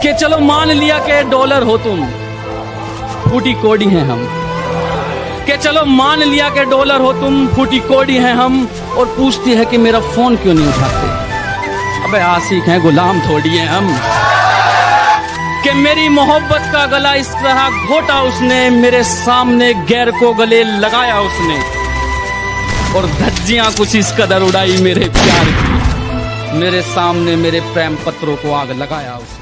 कि चलो मान लिया कि डॉलर हो तुम, फूटी कोड़ी हैं हम। कि चलो मान लिया कि डॉलर हो तुम, फूटी कोड़ी हैं हम। और पूछती है कि मेरा फोन क्यों नहीं उठाते। अबे आशिक हैं, गुलाम थोड़ी हैं हम। कि मेरी मोहब्बत का गला इस तरह घोटा उसने, मेरे सामने गैर को गले लगाया उसने। और धज्जियां कुछ इस कदर उड़ाई मेरे प्यार की, मेरे सामने मेरे प्रेम पत्रों को आग लगाया उसने।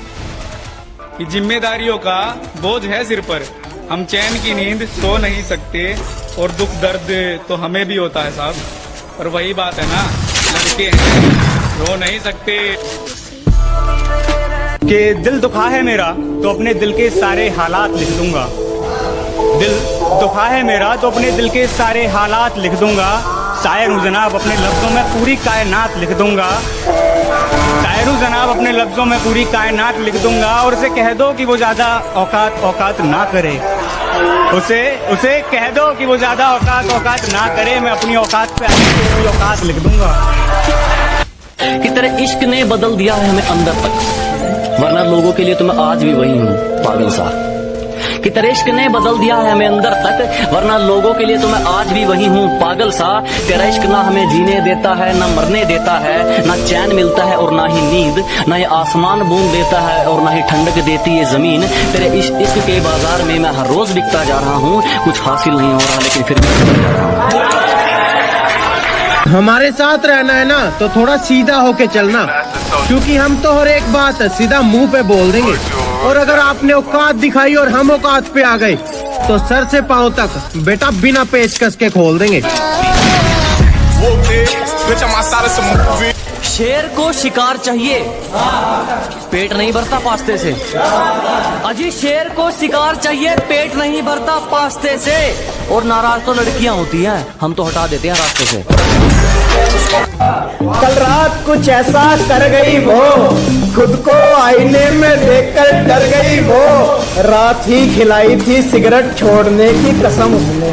कि जिम्मेदारियों का बोझ है सिर पर, हम चैन की नींद सो नहीं सकते। और दुख दर्द तो हमें भी होता है साहब, पर वही बात है ना, लड़के हैं रो नहीं सकते। कि दिल दुखा है मेरा तो अपने दिल के सारे हालात लिख दूंगा। दिल दुखा है मेरा तो अपने दिल के सारे हालात लिख दूंगा। शायर हूँ जनाब, अपने लफ्जों में पूरी कायनात लिख दूंगा। शायर हूँ जनाब, अपने लफ्जों में पूरी कायनात लिख दूंगा। और उसे कह दो कि वो ज्यादा औकात ना करे। उसे कह दो कि वो ज्यादा औकात ना करे। मैं अपनी औकात पे अपनी औकात लिख दूंगा। कि तेरे इश्क ने बदल दिया है हमें अंदर तक, वरना लोगों के लिए तो मैं आज भी वही हूँ पागल सा। कि तेरे इश्क ने बदल दिया है हमें अंदर तक, वरना लोगों के लिए तो मैं आज भी वही हूँ पागल सा। तेरा इश्क ना हमें जीने देता है, ना मरने देता है, ना चैन मिलता है और ना ही नींद, ना ये आसमान बूंद देता है और ना ही ठंडक देती है जमीन। तेरे इश्क के बाजार में मैं हर रोज बिकता जा रहा हूँ। कुछ हासिल नहीं हो रहा लेकिन फिर भी बिकता जा रहा हूँ। हमारे साथ रहना है ना तो थोड़ा सीधा होके चलना, क्योंकि हम तो हर एक बात सीधा मुंह पे बोल देंगे। और अगर आपने औकात दिखाई और हम औकात पे आ गए तो सर से पांव तक बेटा बिना पेचकस के खोल देंगे। शेर को शिकार चाहिए, पेट नहीं भरता पास्ते से। अजी शेर को शिकार चाहिए, पेट नहीं भरता पास्ते से। और नाराज तो लड़कियां होती हैं, हम तो हटा देते हैं रास्ते से। कल रात कुछ ऐसा कर गई वो, खुद को आईने में देखकर डर गई वो। रात ही खिलाई थी सिगरेट छोड़ने की कसम उसने।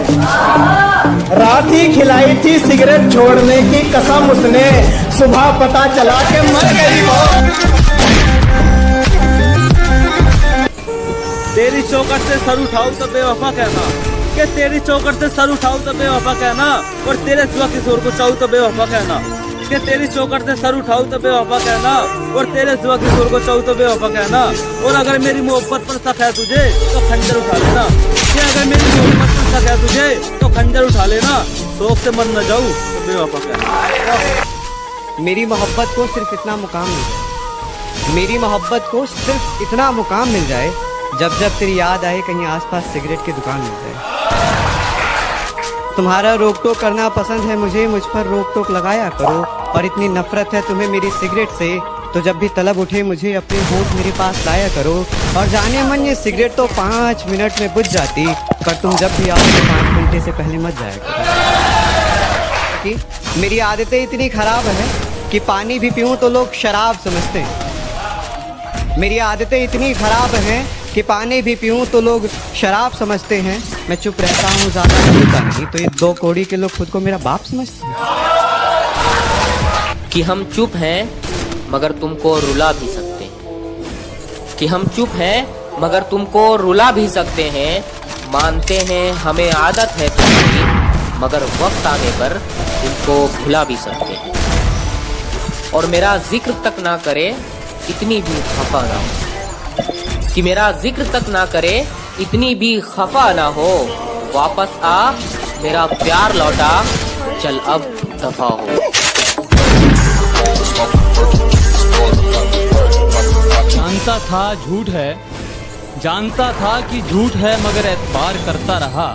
रात ही खिलाई थी सिगरेट छोड़ने की कसम उसने। सुबह पता चला के मर गई वो। तेरी चौकट से सर उठाऊं तो बेवफा कहना, कि तेरी चौकट से सर उठाऊं तो बेवफा कहना। और तेरे सिवा किशोर को चाहूं तो बेवफा कहना, कि तेरी चौकट से सर उठाऊं तो बेवफा कहना। और तेरे सिवा किशोर को चाहूं तो बेवफा कहना। और अगर मेरी मोहब्बत पर शक है तुझे तो खंजर उठा लेना, कि अगर मेरी मोहब्बत पर शक है तुझे तो खंजर उठा लेना। शौक से मर न जाऊं तो बेवफा कहना। मेरी मोहब्बत को सिर्फ इतना मुकाम मिल जाए, मेरी मोहब्बत को सिर्फ इतना मुकाम मिल जाए, जब जब तेरी याद आए कहीं आसपास सिगरेट की दुकान मिल जाए। तुम्हारा रोक टोक करना पसंद है मुझे, मुझ पर रोक टोक लगाया करो। और इतनी नफरत है तुम्हें मेरी सिगरेट से, तो जब भी तलब उठे मुझे अपने होठ मेरे पास लाया करो। और जाने मन ये सिगरेट तो 5 मिनट में बुझ जाती, पर तुम जब भी आओ तो 5 घंटे से पहले मत जाया करो। कि मेरी आदतें इतनी खराब है कि पानी भी पीऊं तो लोग शराब समझते हैं। मेरी आदतें इतनी खराब हैं कि पानी भी पीऊं तो लोग शराब समझते हैं। मैं चुप रहता हूँ, ज्यादा बोलता नहीं, तो ये 2 कौड़ी के लोग खुद को मेरा बाप समझते हैं। कि हम चुप हैं मगर तुमको रुला भी सकते हैं। कि हम चुप हैं मगर तुमको रुला भी सकते हैं। मानते हैं हमें आदत है तुम्हारी, मगर वक्त आने पर तुमको भुला भी सकते हैं। और मेरा जिक्र तक ना करे इतनी भी खफा ना हो, कि मेरा जिक्र तक ना करे इतनी भी खफा ना हो। वापस आ मेरा प्यार लौटा, चल अब दफा हो। जानता था झूठ है, जानता था कि झूठ है, मगर एतबार करता रहा।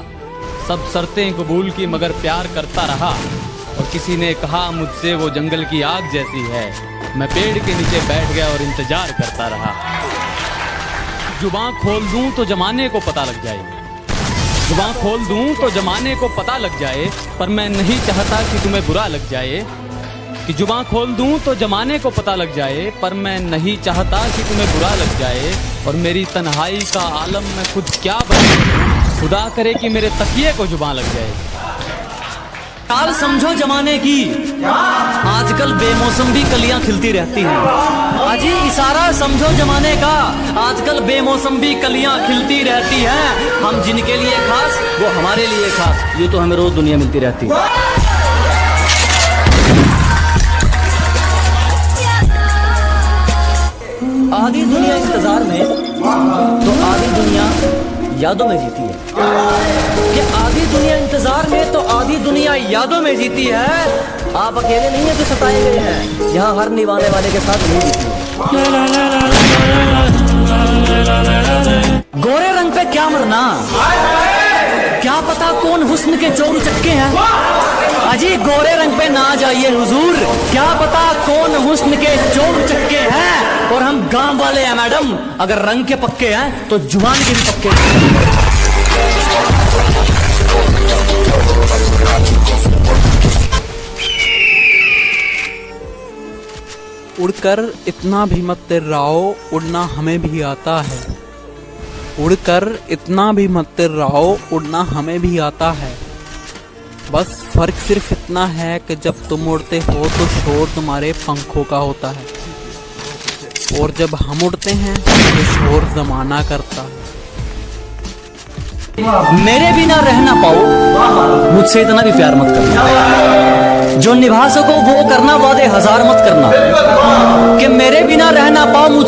सब शर्तें कबूल की मगर प्यार करता रहा। और किसी ने कहा मुझसे वो जंगल की आग जैसी है, मैं पेड़ के नीचे बैठ गया और इंतजार करता रहा। जुबान खोल दूं तो जमाने को पता लग जाए, जुबान खोल दूं तो जमाने को पता लग जाए। पर मैं नहीं चाहता कि तुम्हें बुरा लग जाए। कि जुबान खोल दूं तो जमाने को पता लग जाए, पर मैं नहीं चाहता कि तुम्हें बुरा लग जाए। और मेरी तन्हाई का आलम में खुद क्या बनूं, खुदा करे कि मेरे तकिए को जुबान लग जाए। चाल समझो जमाने की, आजकल बेमौसम भी कलियां खिलती रहती हैं। अजी इशारा समझो जमाने का, आजकल बेमौसम भी कलियां खिलती रहती हैं। हम जिनके लिए खास वो हमारे लिए खास, ये तो हमें रोज दुनिया मिलती रहती है। आधी दुनिया इंतजार में तो आधी दुनिया यादों में जीती है। कि आधी दुनिया इंतजार में तो आधी दुनिया यादों में जीती है। आप अकेले नहीं है जो सताए गए हैं, यहाँ हर निभाने वाले के साथ नहीं जीती है। गोरे रंग पे क्या मरना, क्या पता कौन हुस्न के चोर चक्के हैं। अजी गोरे रंग पे ना जाइए हुजूर, क्या पता कौन हुस्न के चोर चक्के हैं। और हम गांव वाले हैं मैडम, अगर रंग के पक्के हैं तो जुबान के भी पक्के हैं। उड़कर इतना भी मत तिर्राओ, उड़ना हमें भी आता है। उड़कर इतना भी मत तिर्राओ, उड़ना हमें भी आता है। बस फर्क सिर्फ इतना है कि जब तुम उड़ते हो तो शोर तुम्हारे पंखों का होता है, और जब हम उड़ते हैं तो शोर जमाना करता है। मेरे बिना रह ना पाओ, मुझसे इतना भी प्यार मत करना। जो निभा सको वो करना, वादे हजार मत करना। कि मेरे बिना रह ना पाओ, मुझ